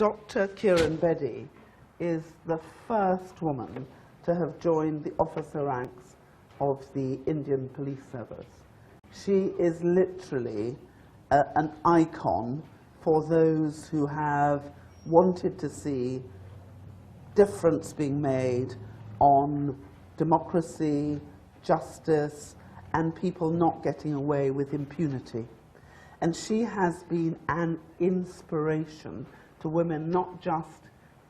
Dr. Kiran Bedi is the first woman to have joined the officer ranks of the Indian Police Service. She is literally an icon for those who have wanted to see difference being made on democracy, justice, and people not getting away with impunity. And she has been an inspiration to women not just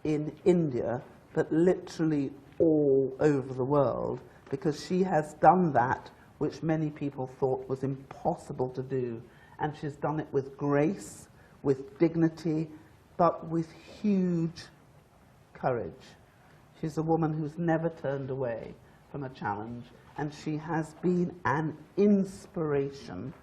in India, but literally all over the world, because she has done that which many people thought was impossible to do. And she's done it with grace, with dignity, but with huge courage. She's a woman who's never turned away from a challenge, and she has been an inspiration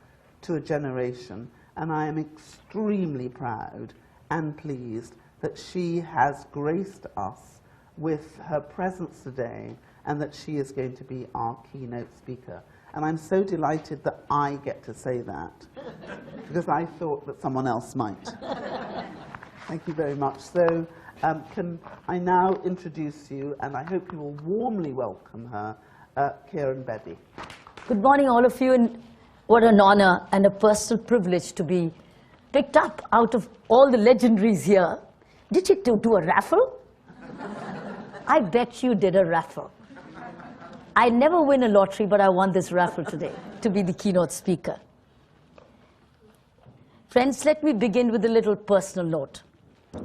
to a generation. And I am extremely proud and pleased that she has graced us with her presence today, and that she is going to be our keynote speaker. And I'm so delighted that I get to say that, because I thought that someone else might. Thank you very much. So can I now introduce you, and I hope you will warmly welcome her, Kiran Bedi. Good morning, all of you, and what an honor and a personal privilege to be picked up out of all the legendaries here. Did you do a raffle? I bet you did a raffle. I never win a lottery, but I won this raffle today to be the keynote speaker. Friends, let me begin with a little personal note.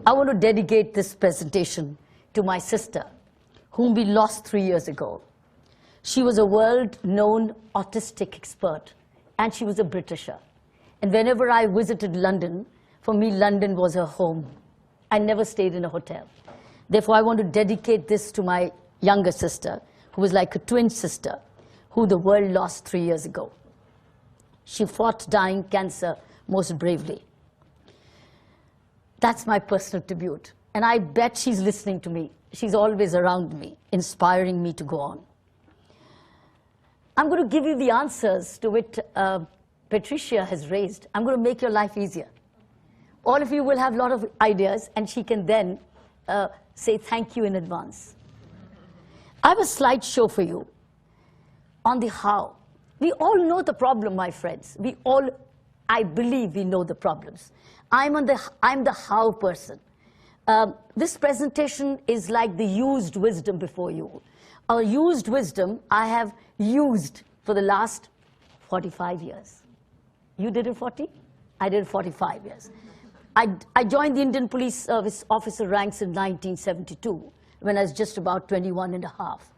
I want to dedicate this presentation to my sister, whom we lost 3 years ago. She was a world-known autistic expert, and she was a Britisher. And whenever I visited London, for me, London was her home. I never stayed in a hotel. Therefore, I want to dedicate this to my younger sister, who was like a twin sister, who the world lost 3 years ago. She fought dying cancer most bravely. That's my personal tribute. And I bet she's listening to me. She's always around me, inspiring me to go on. I'm going to give you the answers to which Patricia has raised. I'm going to make your life easier. All of you will have a lot of ideas, and she can then say thank you in advance. I have a slideshow for you on the how. We all know the problem, my friends. We all, I believe we know the problems. I'm the how person. This presentation is like the used wisdom before you. Our used wisdom I have used for the last 45 years. You did it 40? I did it 45 years. I joined the Indian Police Service officer ranks in 1972, when I was just about 21 and a half.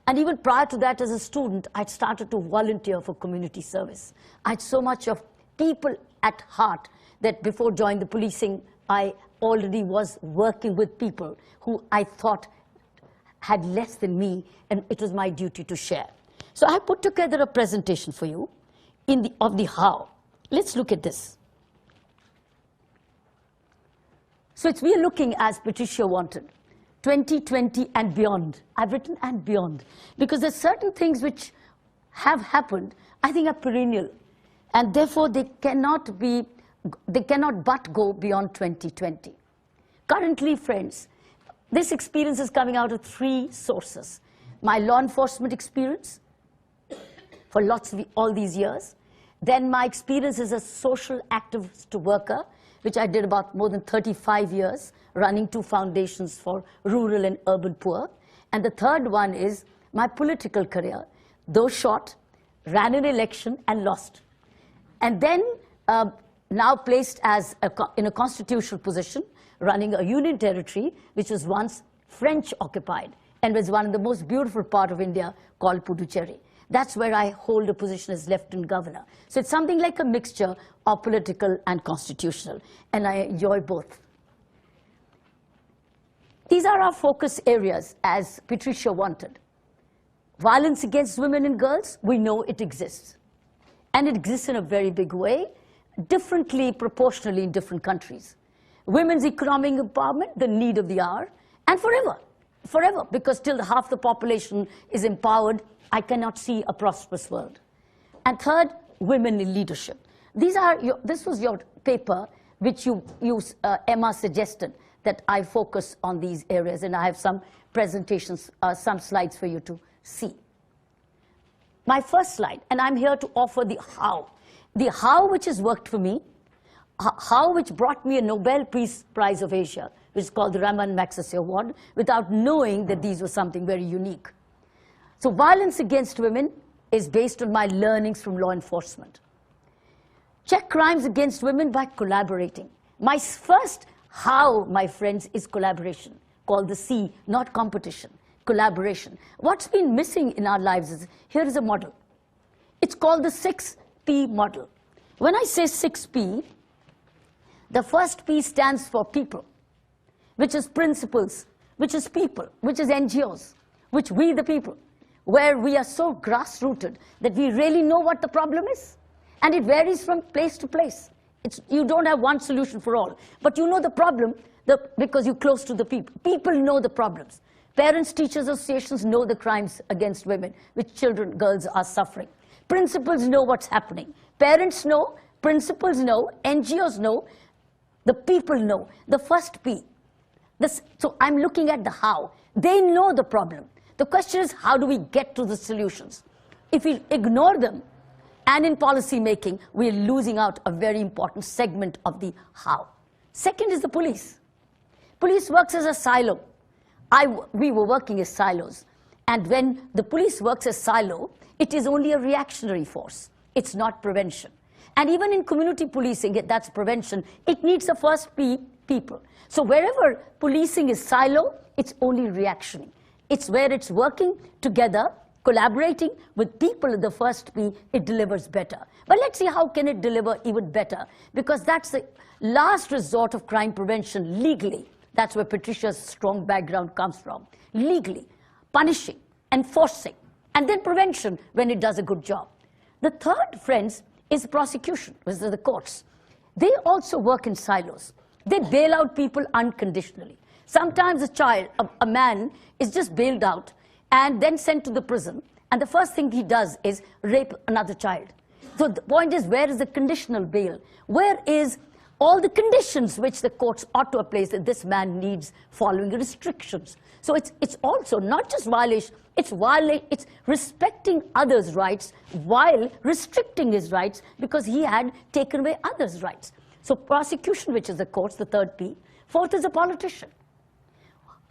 And even prior to that, as a student, I'd started to volunteer for community service. I had so much of people at heart that before joining the policing, I already was working with people who I thought had less than me, and it was my duty to share. So I put together a presentation for you of the how. Let's look at this. So we are looking, as Patricia wanted, 2020 and beyond. I've written and beyond, because there's certain things which have happened, I think are perennial, and therefore they cannot but go beyond 2020. Currently, friends, this experience is coming out of 3 sources. My law enforcement experience for all these years, then my experience as a social activist worker, which I did about more than 35 years, running 2 foundations for rural and urban poor. And the third one is my political career, though short, ran an election and lost. And then now placed as in a constitutional position, running a union territory, which was once French occupied, and was one of the most beautiful part of India called Puducherry. That's where I hold a position as Lieutenant Governor. So it's something like a mixture of political and constitutional, and I enjoy both. These are our focus areas, as Patricia wanted. Violence against women and girls, we know it exists. And it exists in a very big way, differently, proportionally in different countries. Women's economic empowerment, the need of the hour, and forever, because till half the population is empowered, I cannot see a prosperous world. And third, women in leadership. This was your paper which Emma suggested that I focus on these areas, and I have some presentations, some slides for you to see. My first slide, and I'm here to offer the how which has worked for me, how which brought me a Nobel Peace Prize of Asia, which is called the Raman Magsaysay Award, without knowing that these were something very unique. So violence against women is based on my learnings from law enforcement. Check crimes against women by collaborating. My first how, my friends, is collaboration, called the C, not competition, collaboration. What's been missing in our lives is, here is a model. It's called the 6P model. When I say 6P, the first P stands for people, which is principles, which is people, which is NGOs, which we the people, where we are so grassrooted that we really know what the problem is. And it varies from place to place. You don't have one solution for all, but you know the problem because you're close to the people. People know the problems. Parents, teachers, associations know the crimes against women, which children, girls are suffering. Principals know what's happening. Parents know, principals know, NGOs know, the people know. The first P. So I'm looking at the how. They know the problem. The question is, how do we get to the solutions? If we ignore them, and in policy making, we're losing out a very important segment of the how. Second is the police. Police works as a silo. We were working as silos. And when the police works as silo, it is only a reactionary force. It's not prevention. And even in community policing, that's prevention. It needs the first P, people. So wherever policing is silo, it's only reactionary. It's where it's working together, collaborating with people in the first P, it delivers better. But let's see how can it deliver even better, because that's the last resort of crime prevention legally. That's where Patricia's strong background comes from. Legally, punishing, enforcing, and then prevention when it does a good job. The third, friends, is prosecution, which is the courts. They also work in silos. They bail out people unconditionally. Sometimes a man is just bailed out and then sent to the prison, and the first thing he does is rape another child. So the point is, where is the conditional bail? Where is all the conditions which the courts ought to place that this man needs following restrictions? So it's also not just violation, it's respecting others' rights while restricting his rights because he had taken away others' rights. So prosecution, which is the courts, the third P. Fourth is a politician.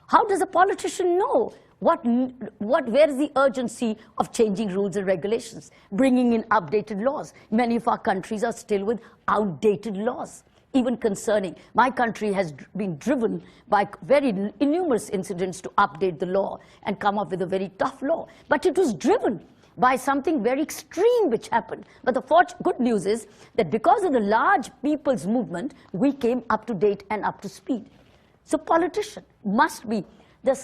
How does a politician know where is the urgency of changing rules and regulations, bringing in updated laws? Many of our countries are still with outdated laws, even concerning. My country has been driven by very numerous incidents to update the law and come up with a very tough law. But it was driven by something very extreme which happened. But the good news is that because of the large people's movement, we came up to date and up to speed. So politician must be. The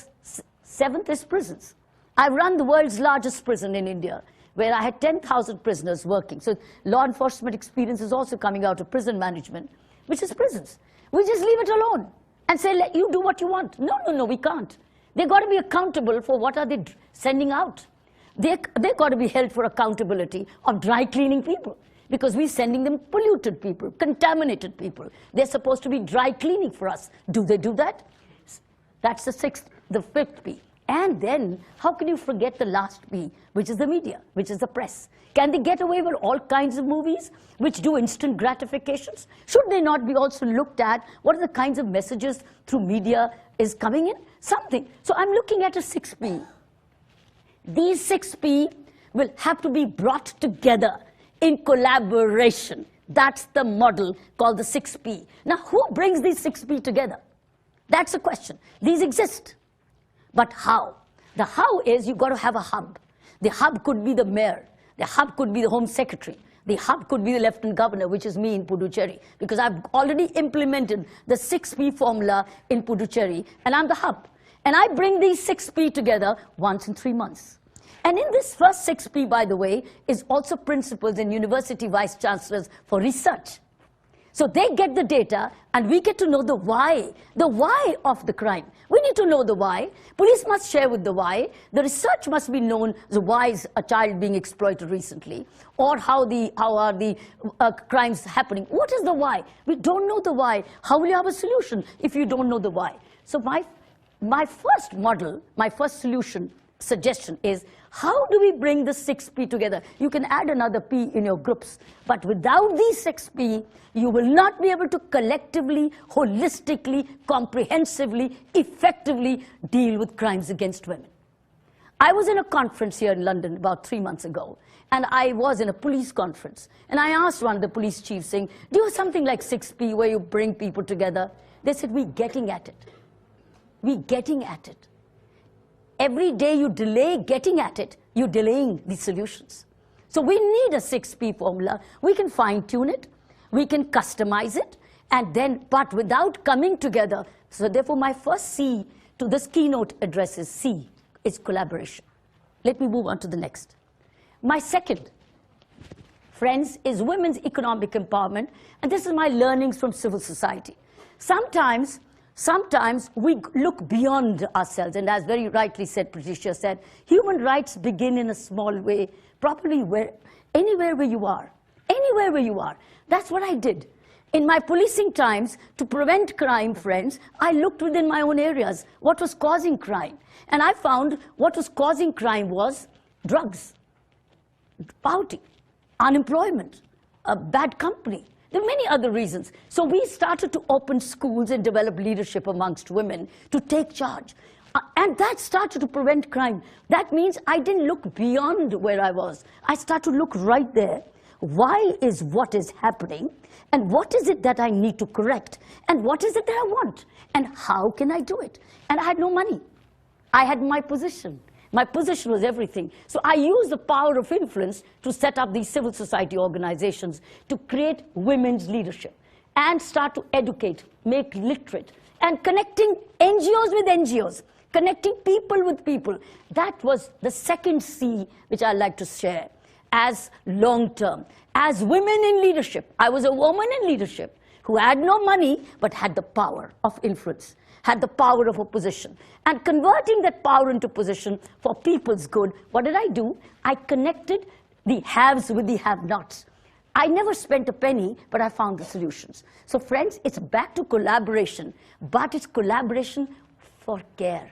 seventh is prisons. I run the world's largest prison in India, where I had 10,000 prisoners working. So law enforcement experience is also coming out of prison management, which is prisons. We just leave it alone and say, let you do what you want. No, we can't. They've got to be accountable for what are they sending out. They've got to be held for accountability of dry cleaning people, because we're sending them polluted people, contaminated people. They're supposed to be dry cleaning for us. Do they do that? That's the fifth P. And then, how can you forget the last P, which is the media, which is the press? Can they get away with all kinds of movies which do instant gratifications? Should they not be also looked at? What are the kinds of messages through media is coming in? Something. So I'm looking at a 6P. These 6P will have to be brought together in collaboration. That's the model called the 6P. Now, who brings these 6P together? That's the question. These exist. But how? The how is you've got to have a hub. The hub could be the mayor. The hub could be the home secretary. The hub could be the lieutenant governor, which is me in Puducherry, because I've already implemented the 6P formula in Puducherry, and I'm the hub. And I bring these 6P together once in 3 months. And in this first 6P, by the way, is also principals and university vice chancellors for research. So they get the data, and we get to know the why of the crime. We need to know the why. Police must share with the why. The research must be known. The why is a child being exploited recently, or how are the crimes happening. What is the why? We don't know the why. How will you have a solution if you don't know the why? So my first model, my first suggestion is, how do we bring the 6P together? You can add another P in your groups, but without these 6P, you will not be able to collectively, holistically, comprehensively, effectively deal with crimes against women. I was in a conference here in London about 3 months ago, and I was in a police conference, and I asked one of the police chiefs, saying, do you have something like 6P where you bring people together? They said, we're getting at it. We're getting at it. Every day you delay getting at it, you're delaying the solutions. So we need a 6P formula. We can fine-tune it, we can customize it, and then, but without coming together. So therefore, my first C to this keynote address is C, is collaboration. Let me move on to the next. My second, friends, is women's economic empowerment, and this is my learnings from civil society. Sometimes we look beyond ourselves, and as very rightly said, Patricia said, human rights begin in a small way, probably anywhere where you are. Anywhere where you are. That's what I did. In my policing times, to prevent crime, friends, I looked within my own areas, what was causing crime. And I found what was causing crime was drugs, poverty, unemployment, a bad company. There are many other reasons. So we started to open schools and develop leadership amongst women to take charge. And that started to prevent crime. That means I didn't look beyond where I was. I started to look right there. Why is what is happening? And what is it that I need to correct? And what is it that I want? And how can I do it? And I had no money. I had my position. My position was everything. So I used the power of influence to set up these civil society organizations to create women's leadership and start to educate, make literate, and connecting NGOs with NGOs, connecting people with people. That was the second C, which I like to share as long-term. As women in leadership, I was a woman in leadership who had no money but had the power of influence, had the power of a position. And converting that power into position for people's good, what did I do? I connected the haves with the have-nots. I never spent a penny, but I found the solutions. So friends, it's back to collaboration, but it's collaboration for care.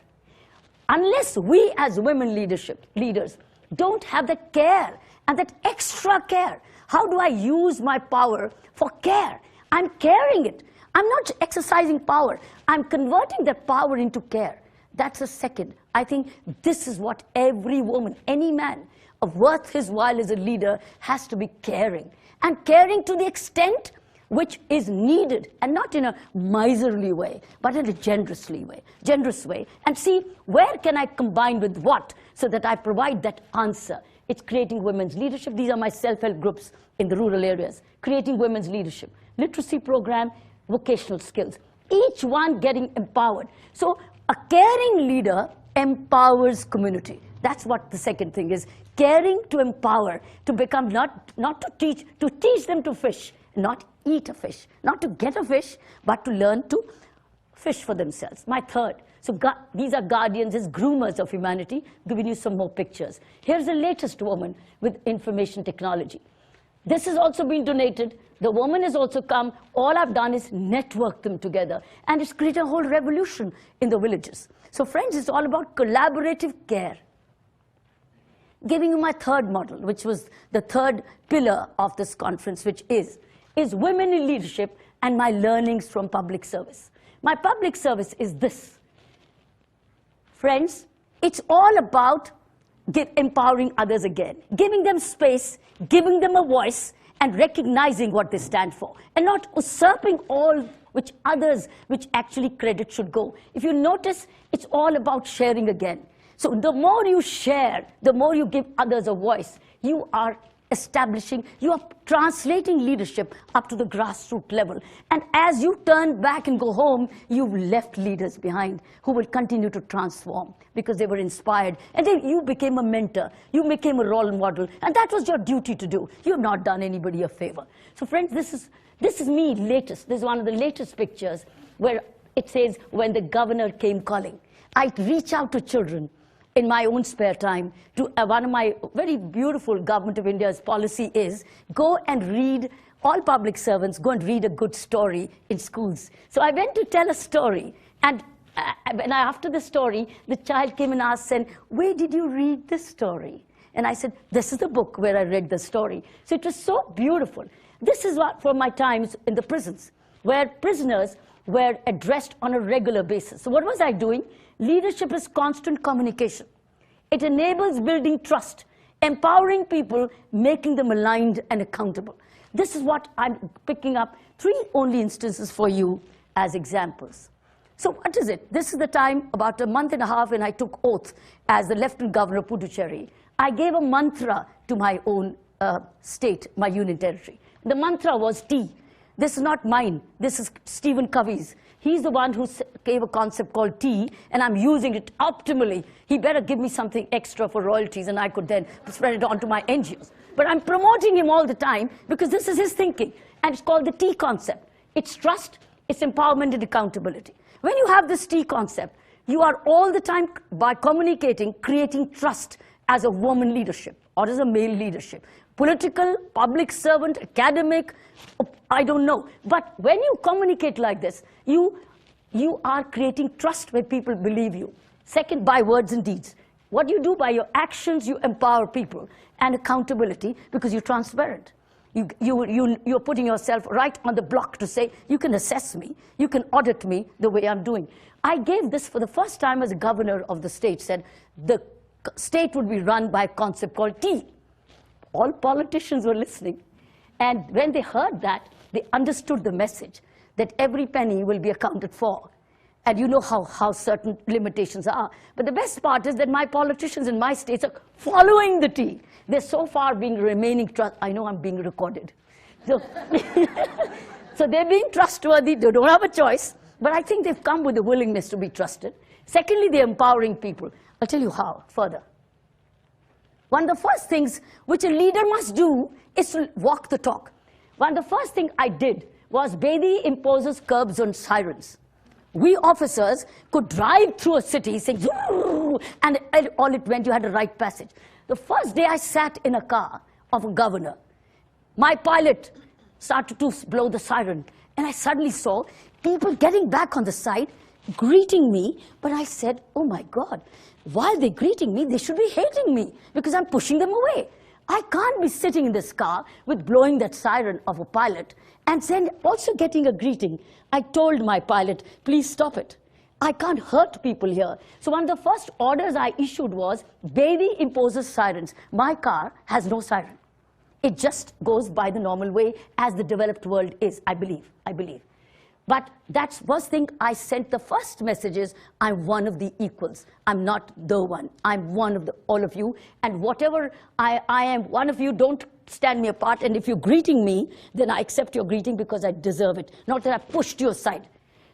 Unless we as women leaders don't have that care and that extra care, how do I use my power for care? I'm caring it. I'm not exercising power. I'm converting that power into care. That's a second. I think this is what every woman, any man of worth his while as a leader has to be caring. And caring to the extent which is needed, and not in a miserly way, but in a generous way. And see, where can I combine with what so that I provide that answer? It's creating women's leadership. These are my self-help groups in the rural areas. Creating women's leadership. Literacy program, vocational skills. Each one getting empowered. So a caring leader empowers community. That's what the second thing is. Caring to empower, to become not to teach them to fish, not eat a fish, not to get a fish, but to learn to fish for themselves. My third. So these are guardians, as groomers of humanity, giving you some more pictures. Here's the latest woman with information technology. This has also been donated. The woman has also come. All I've done is network them together. And it's created a whole revolution in the villages. So friends, it's all about collaborative care. Giving you my third model, which was the third pillar of this conference, which is women in leadership and my learnings from public service. My public service is this. Friends, it's all about empowering others again, giving them space, giving them a voice, and recognizing what they stand for, and not usurping all which actually credit should go. If you notice, it's all about sharing again. So the more you share, the more you give others a voice, you are translating leadership up to the grassroots level. And as you turn back and go home, you've left leaders behind who will continue to transform because they were inspired. And then you became a mentor, you became a role model, and that was your duty to do. You've not done anybody a favor. So friends, this is me latest. This is one of the latest pictures where It says, when the governor came calling. I reach out to children in my own spare time. To one of my very beautiful Government of India's policy is, go and read, all public servants, go and read a good story in schools. So I went to tell a story, and after the story, the child came and asked, and where did you read this story? And I said, this is the book where I read the story. So it was so beautiful. This is what, for my times in the prisons, where prisoners were addressed on a regular basis. So what was I doing? Leadership is constant communication. It enables building trust, empowering people, making them aligned and accountable. This is what I'm picking up 3 only instances for you as examples. So what is it? This is the time, about a month and a half, when I took oath as the Lieutenant Governor of Puducherry. I gave a mantra to my own state, my union territory. The mantra was T. This is not mine. This is Stephen Covey's. He's the one who gave a concept called T, and I'm using it optimally. He better give me something extra for royalties, and I could then spread it on to my NGOs. But I'm promoting him all the time because this is his thinking, and it's called the T concept. It's trust, it's empowerment, and accountability. When you have this T concept, you are all the time, by communicating, creating trust as a woman leadership or as a male leadership. Political, public servant, academic, I don't know. But when you communicate like this, you are creating trust where people believe you. Second, by words and deeds. What you do by your actions, you empower people. And accountability, because you're transparent. You're putting yourself right on the block to say, you can assess me, you can audit me the way I'm doing. I gave this for the first time as a governor of the state, said the state would be run by a concept called T. All politicians were listening. And when they heard that, they understood the message that every penny will be accounted for. And you know how certain limitations are. But the best part is that my politicians in my states are following the T. They're so far being remaining trust. I know I'm being recorded. So, so they're being trustworthy. They don't have a choice. But I think they've come with a willingness to be trusted. Secondly, they're empowering people. I'll tell you how further. One of the first things which a leader must do is to walk the talk. One of the first things I did was Bedi imposes curbs on sirens. We officers could drive through a city saying, and all it went, you had a right passage. The first day I sat in a car of a governor, my pilot started to blow the siren, and I suddenly saw people getting back on the side, greeting me, but I said, oh my God, while they're greeting me, they should be hating me because I'm pushing them away. I can't be sitting in this car with blowing that siren of a pilot and then also getting a greeting. I told my pilot, please stop it. I can't hurt people here. So one of the first orders I issued was, Bedi imposes sirens. My car has no siren. It just goes by the normal way as the developed world is, I believe. But that's first thing I sent. The first message is, I'm one of the equals. I'm not the one. I'm one of all of you. And whatever I am one of you, don't stand me apart. And if you're greeting me, then I accept your greeting because I deserve it, not that I pushed you aside.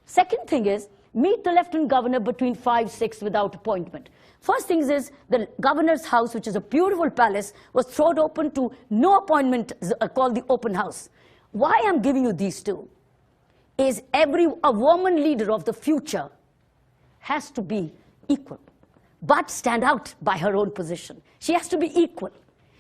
Second thing is, meet the Lieutenant Governor between 5, 6 without appointment. First thing is, the Governor's house, which is a beautiful palace, was thrown open to no appointment, called the open house. Why I'm giving you these two is a woman leader of the future has to be equal, but stand out by her own position. She has to be equal.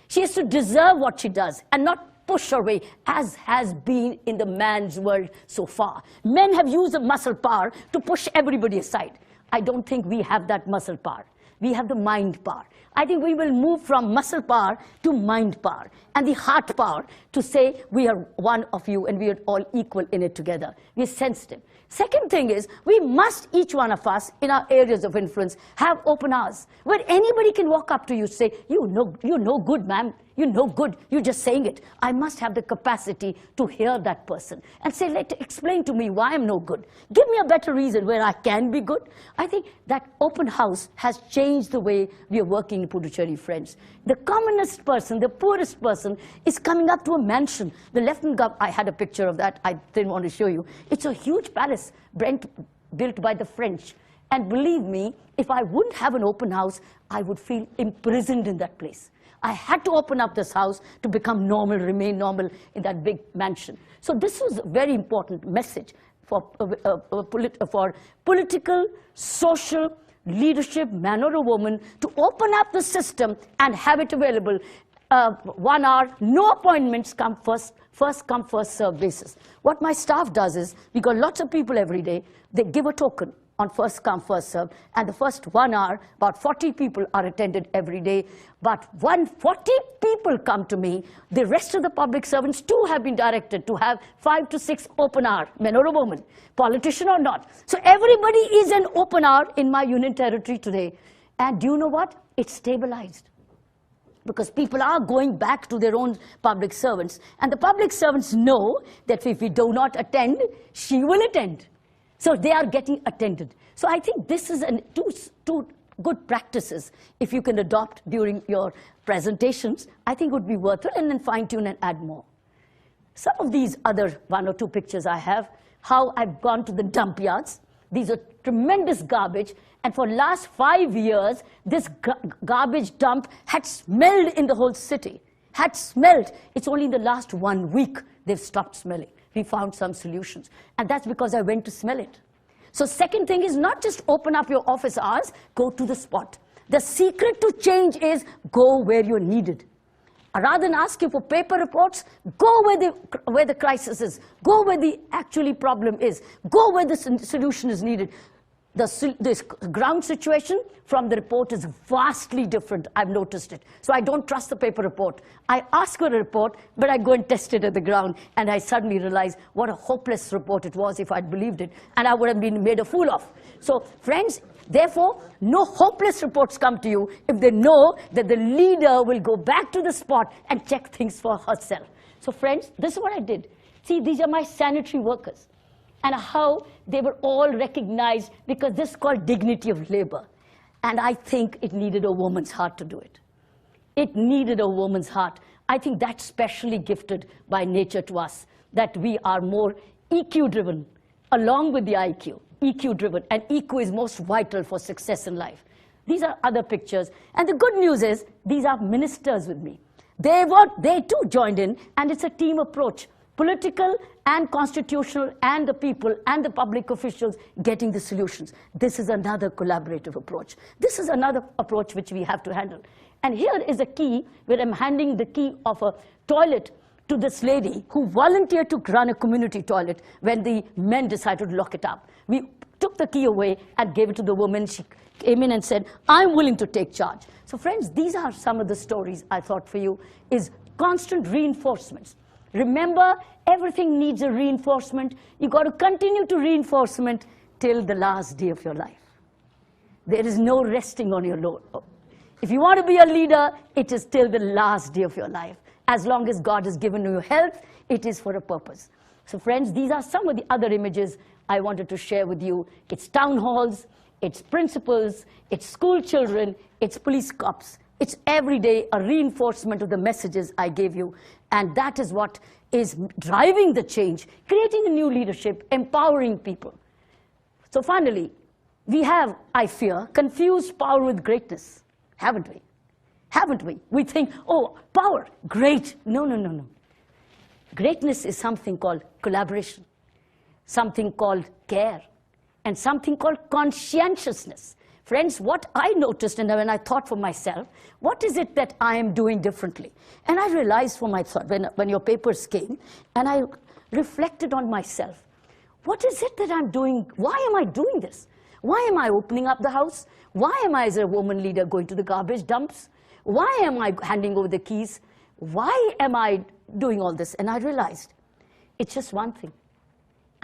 She has to deserve what she does and not push her way, as has been in the man's world so far. Men have used the muscle power to push everybody aside. I don't think we have that muscle power. We have the mind power. I think we will move from muscle power to mind power and the heart power to say we are one of you and we are all equal in it together. We are sensitive. Second thing is, we must, each one of us, in our areas of influence, have open hours, where anybody can walk up to you and say, you're no good, ma'am. You're no good. You're just saying it. I must have the capacity to hear that person and say, explain to me why I'm no good. Give me a better reason where I can be good. I think that open house has changed the way we are working in Puducherry, friends. The commonest person, the poorest person, is coming up to a mansion. The Lieutenant Governor, I had a picture of that. I didn't want to show you. It's a huge palace built by the French. And believe me, if I wouldn't have an open house, I would feel imprisoned in that place. I had to open up this house to become normal, remain normal in that big mansion. So this was a very important message. for political, social leadership, man or a woman, to open up the system and have it available 1 hour, no appointments, first come, first serve basis. What my staff does is, we got lots of people every day, they give a token on first come, first serve, and the first 1 hour, about 40 people are attended every day. But 40 people come to me, the rest of the public servants too have been directed to have 5 to 6 open hour, men or a woman, politician or not. So everybody is an open hour in my union territory today. And do you know what? It's stabilized. Because people are going back to their own public servants. And the public servants know that if we do not attend, she will attend. So they are getting attended. So I think this is two good practices. If you can adopt during your presentations, I think it would be worth it, and then fine-tune and add more. Some of these other 1 or 2 pictures I have, how I've gone to the dump yards. These are tremendous garbage. And for last 5 years, this garbage dump had smelled in the whole city. Had smelled. It's only in the last 1 week they've stopped smelling. We found some solutions. And that's because I went to smell it. So second thing is not just open up your office hours, go to the spot. The secret to change is go where you're needed. Rather than ask you for paper reports, go where the crisis is. Go where the actually problem is. Go where the solution is needed. This ground situation from the report is vastly different. I've noticed it. So I don't trust the paper report. I ask for a report, but I go and test it at the ground, and I suddenly realize what a hopeless report it was if I'd believed it, and I would have been made a fool of. So friends, therefore, no hopeless reports come to you if they know that the leader will go back to the spot and check things for herself. So friends, this is what I did. See, these are my sanitary workers. And how they were all recognized, because this is called dignity of labor. And I think it needed a woman's heart to do it. It needed a woman's heart. I think that's specially gifted by nature to us, that we are more EQ-driven, along with the IQ, EQ-driven, and EQ is most vital for success in life. These are other pictures. And the good news is, these are ministers with me. They too joined in, and it's a team approach. Political and constitutional, and the people and the public officials getting the solutions. This is another collaborative approach. This is another approach which we have to handle. And here is a key where I'm handing the key of a toilet to this lady who volunteered to run a community toilet when the men decided to lock it up. We took the key away and gave it to the woman. She came in and said, I'm willing to take charge. So friends, these are some of the stories I thought for you, is constant reinforcements. Remember, everything needs a reinforcement. You've got to continue to reinforcement till the last day of your life. There is no resting on your laurels. If you want to be a leader, it is till the last day of your life. As long as God has given you health, it is for a purpose. So friends, these are some of the other images I wanted to share with you. It's town halls, it's principals, it's school children, it's police cops. It's every day a reinforcement of the messages I gave you. And that is what is driving the change, creating a new leadership, empowering people. So finally, we have, I fear, confused power with greatness, haven't we? Haven't we? We think, oh, power, great. No, no, no, no. Greatness is something called collaboration, something called care, and something called conscientiousness. Friends, what I noticed, and when I thought for myself, what is it that I am doing differently? And I realized for myself, when your papers came, and I reflected on myself, what is it that I'm doing? Why am I doing this? Why am I opening up the house? Why am I, as a woman leader, going to the garbage dumps? Why am I handing over the keys? Why am I doing all this? And I realized, it's just one thing.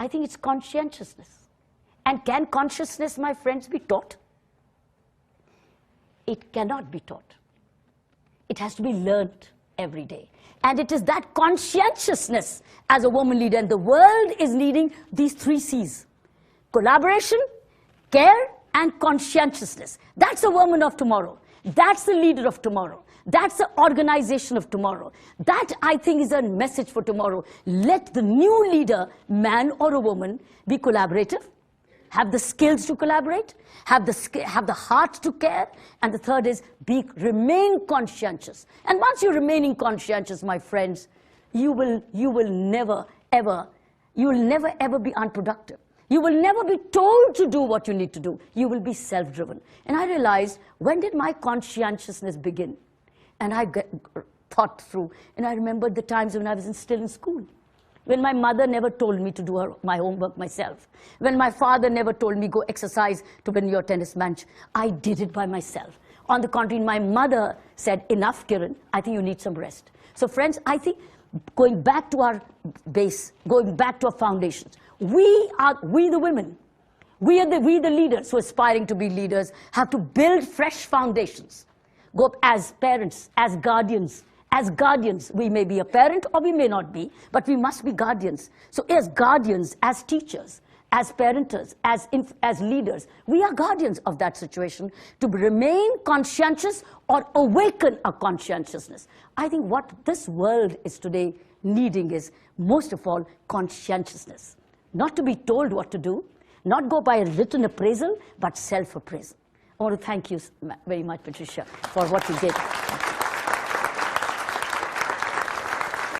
I think it's conscientiousness. And can consciousness, my friends, be taught? It cannot be taught. It has to be learned every day. And it is that conscientiousness as a woman leader, and the world is needing these 3 C's. Collaboration, care, and conscientiousness. That's the woman of tomorrow. That's the leader of tomorrow. That's the organization of tomorrow. That, I think, is a message for tomorrow. Let the new leader, man or a woman, be collaborative, have the skills to collaborate, have the heart to care, and the third is remain conscientious. And once you're remaining conscientious, my friends, you will never, ever you will never ever be unproductive. You will never be told to do what you need to do. You will be self-driven. And I realized, when did my conscientiousness begin? And I thought through, and I remembered the times when I was still in school, when my mother never told me to do my homework myself, when my father never told me go exercise to win your tennis match. I did it by myself. On the contrary, my mother said, enough, Kiran, I think you need some rest. So friends, I think going back to our base, going back to our foundations, we the women, we the leaders who are aspiring to be leaders, have to build fresh foundations. Go as parents, as guardians. As guardians, we may be a parent or we may not be, but we must be guardians. So as guardians, as teachers, as parenters, as leaders, we are guardians of that situation to remain conscientious or awaken our conscientiousness. I think what this world is today needing is, most of all, conscientiousness. Not to be told what to do, not go by a written appraisal, but self-appraisal. I want to thank you very much, Patricia, for what you did.